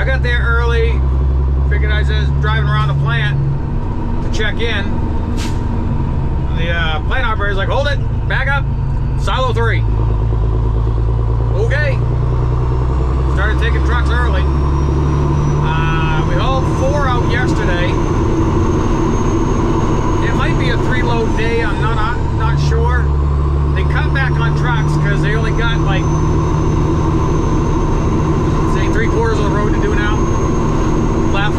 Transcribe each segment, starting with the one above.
I got there early, figured I was just driving around the plant to check in. The plant operator's like, hold it, back up, silo 3. Okay. Started taking trucks early. We hauled 4 out yesterday. It might be a 3-load day, I'm not sure. They cut back on trucks because they only got like, say, 3/4 of the road to do now, left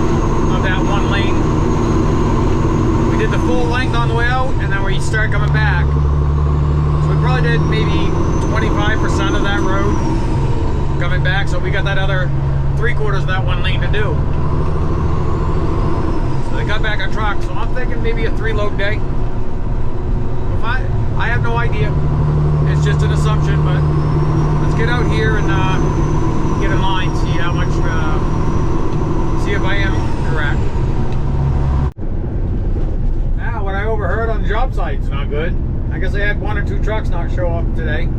of that 1 lane. We did the full length on the way out, and then we started coming back. So we probably did maybe 25% of that road coming back, so we got that other 3/4 of that 1 lane to do. So they cut back on trucks, so I'm thinking maybe a 3-load day. I have no idea. It's just an assumption, but let's get out here and get in line, see how much, see if I am correct. Now, what I overheard on the job site's not good. I guess I had 1 or 2 trucks not show up today.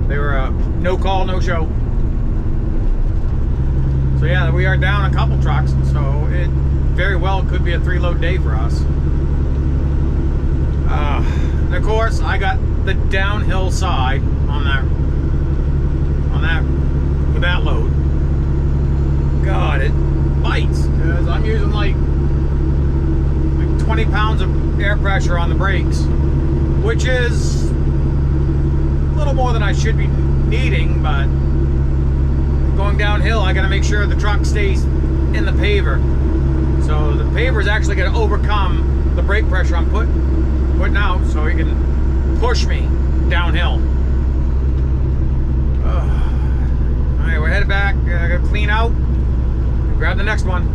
They were no call, no show. So yeah, we are down a couple trucks, so it very well could be a 3-load day for us. And of course, I got the downhill side on that with that load. God, it bites because I'm using like 20 pounds of air pressure on the brakes, which is a little more than I should be needing, but going downhill, I got to make sure the truck stays in the paver. So the paver is actually going to overcome the brake pressure I'm putting out, so he can push me downhill. All right, we're headed back. I got to clean out and grab the next one.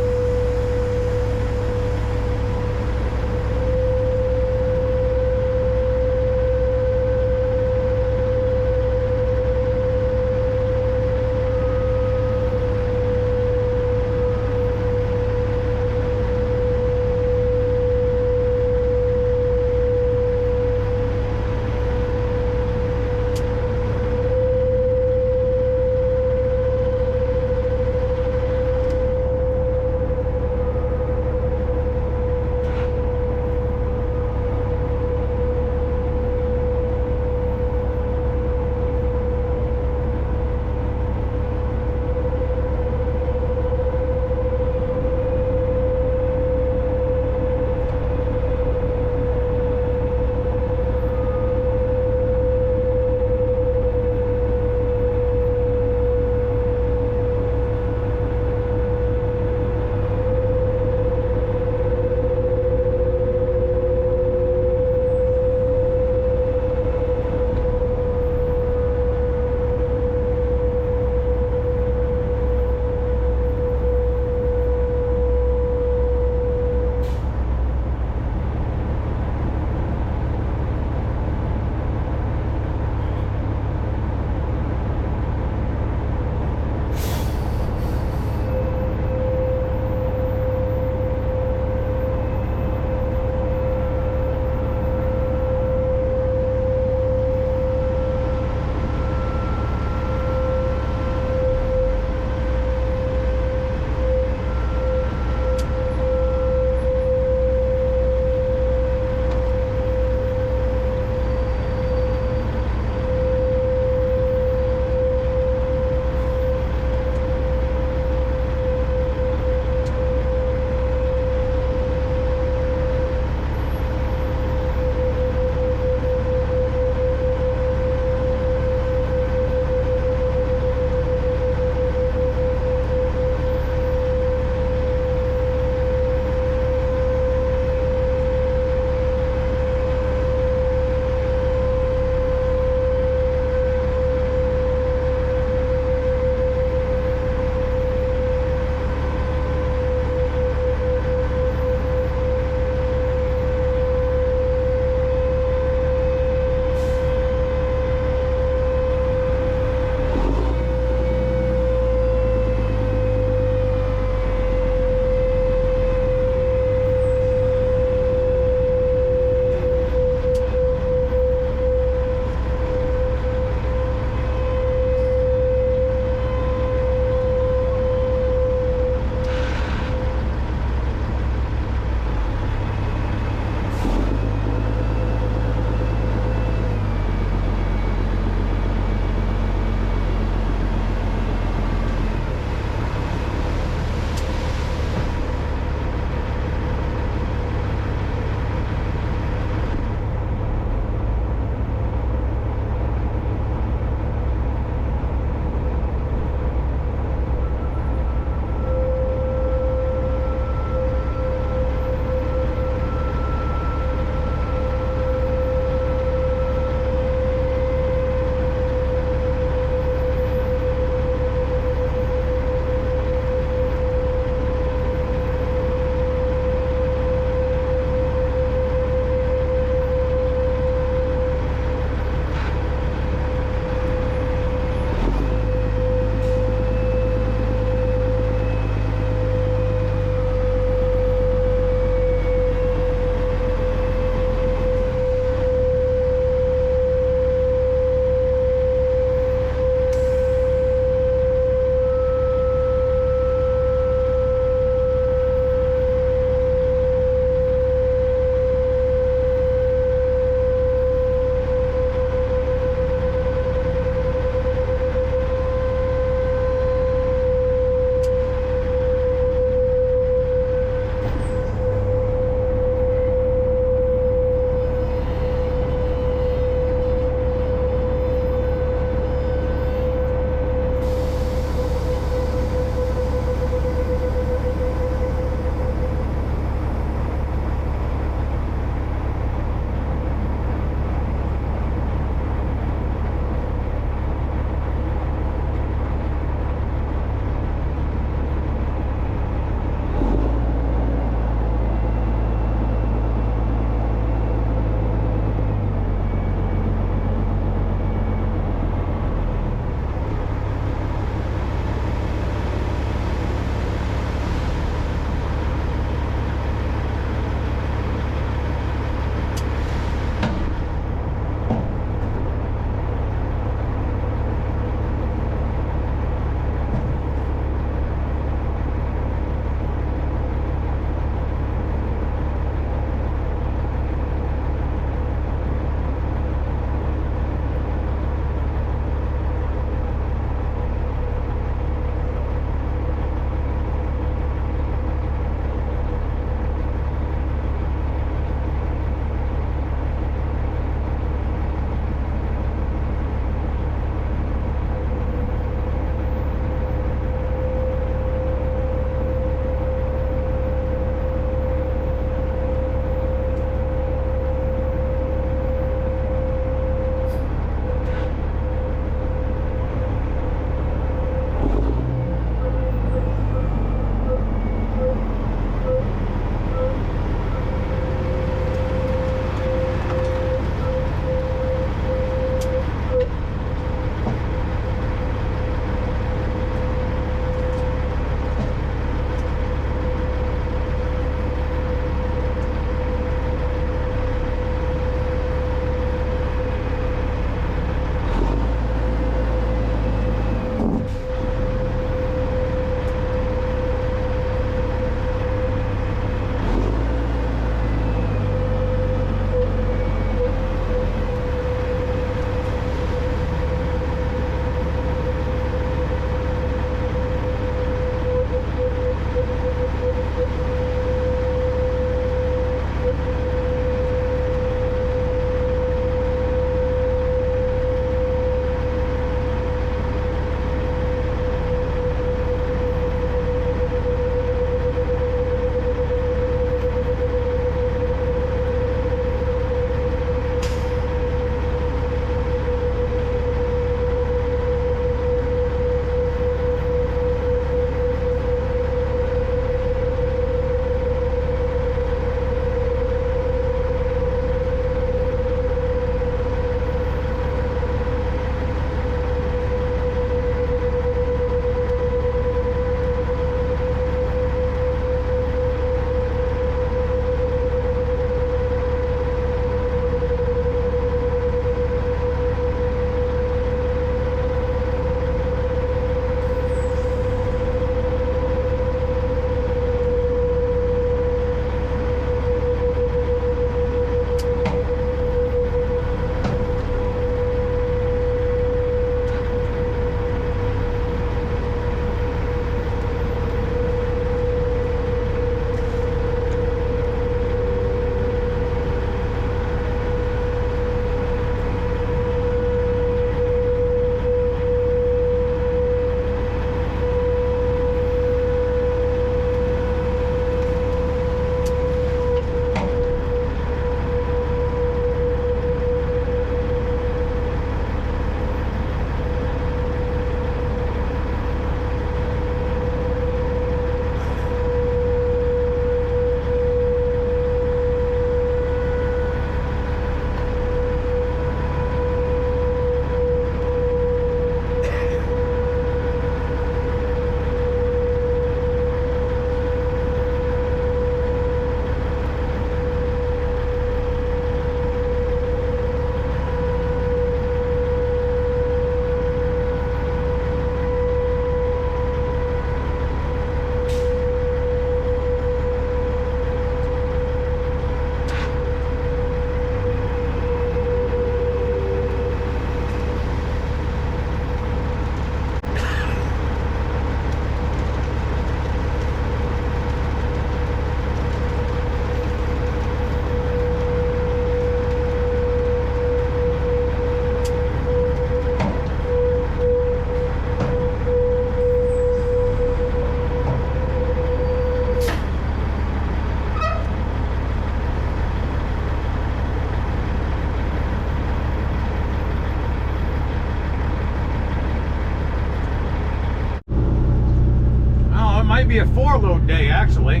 be a 4-load day actually.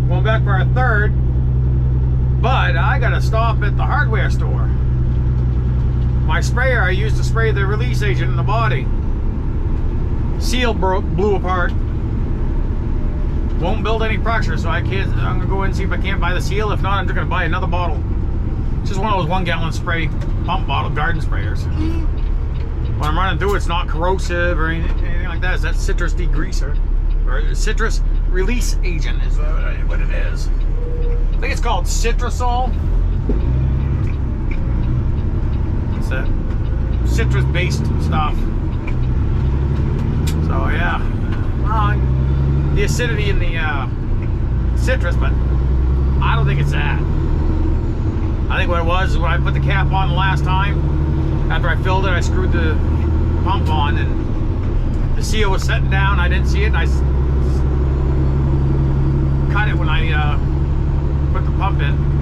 Going back for our 3rd, but I gotta stop at the hardware store. My sprayer I used to spray the release agent in the body. Seal blew apart. Won't build any pressure, so I'm gonna go in and see if I can't buy the seal. If not, I'm just gonna buy another bottle. It's just one of those 1-gallon spray pump bottle garden sprayers. When I'm running through, it's not corrosive or anything like that. It's that citrus degreaser or citrus release agent is what it is. I think it's called Citrusol. It's that citrus-based stuff. So yeah, well, the acidity in the citrus, but I don't think it's that. I think what it was is when I put the cap on the last time, after I filled it, I screwed the pump on and the seal was setting down. I didn't see it, and I cut it when I put the pump in.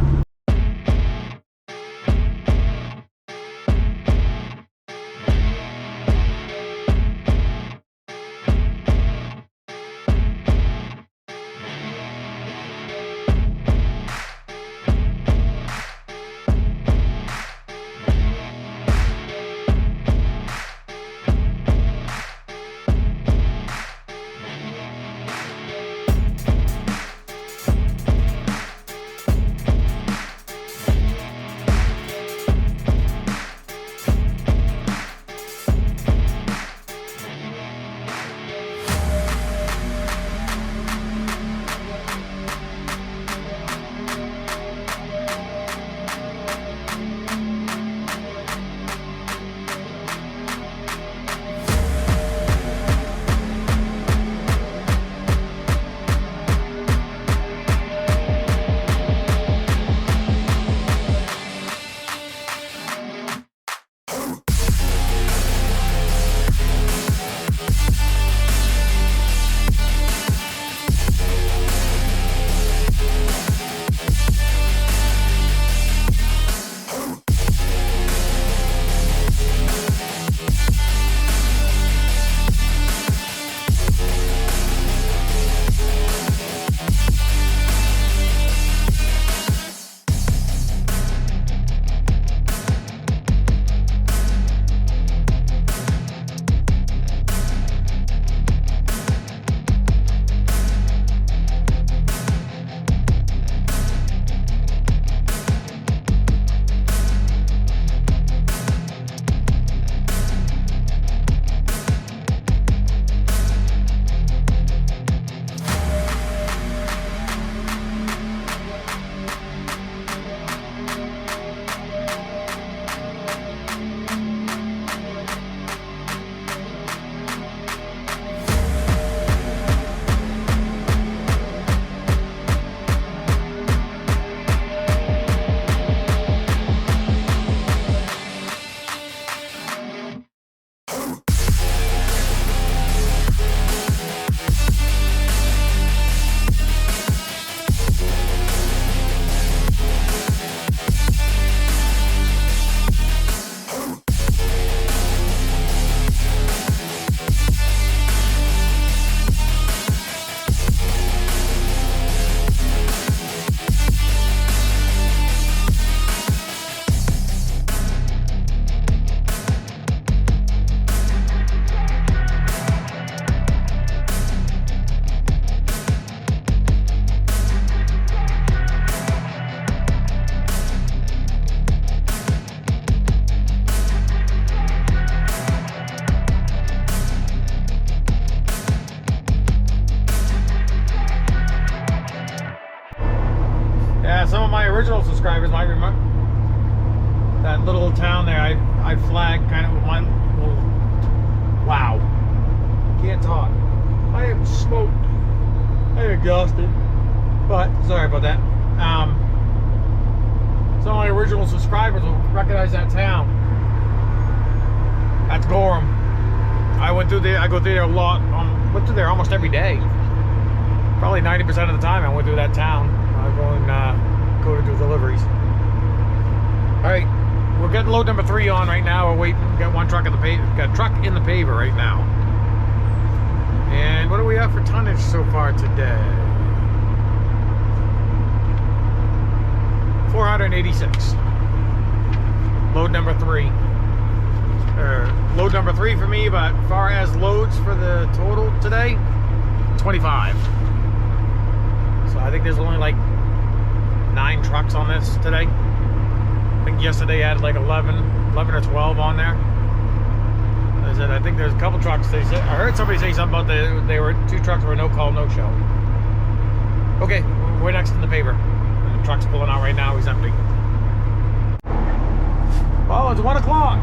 original subscribers might remember that little town there. I flagged kind of with my little, wow, can't talk. I am smoked. I'm exhausted, but sorry about that. Some of my original subscribers will recognize that town. That's Gorham. I go through there a lot. Went through there almost every day. Probably 90% of the time I went through that town. I go to do deliveries. All right, we're getting load number 3 on right now. We're waiting. Got one truck in the got a truck in the paver right now, And what do we have for tonnage so far today? 486. Load number 3. Load number 3 for me, but as far as loads for the total today, 25. So I think there's only like 9 trucks on this today. I think yesterday I had like 11 or 12 on there. I think there's a couple trucks. I heard somebody say something about they were 2 trucks were no call, no show. Okay, we're next in the paper. The truck's pulling out right now. He's empty. Well, it's 1 o'clock,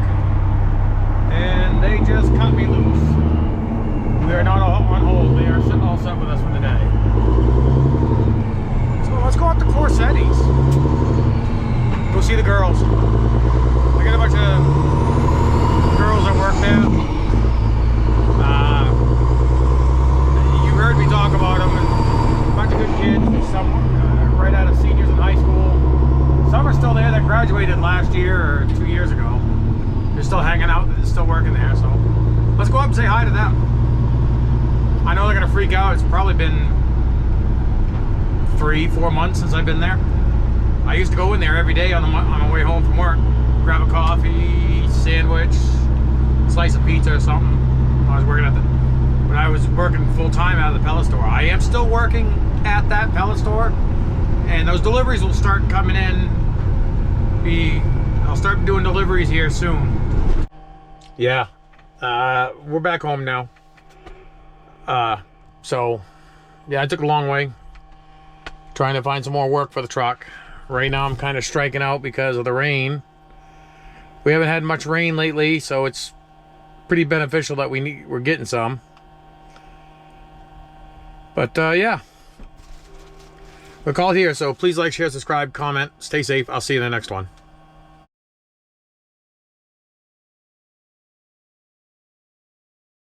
and they just cut me loose. We are not on hold. They are all set with us for the day. So let's go up to Corsetti's. Go see the girls. I got a bunch of girls that work there. You heard me talk about them. And a bunch of good kids. Some right out of seniors in high school. Some are still there that graduated last year or 2 years ago. They're still hanging out. They're still working there. So let's go up and say hi to them. I know they're gonna freak out. It's probably been 3-4 months since I've been there. I used to go in there every day on my way home from work, grab a coffee, sandwich, slice of pizza or something. When I was working full time out of the pellet store. I am still working at that pellet store, and those deliveries will start coming in. I'll start doing deliveries here soon. Yeah, we're back home now. So yeah, I took a long way trying to find some more work for the truck. Right now I'm kind of striking out because of the rain. We haven't had much rain lately, so it's pretty beneficial that we're getting some. But yeah, we'll call it here. So please like, share, subscribe, comment, stay safe. I'll see you in the next one.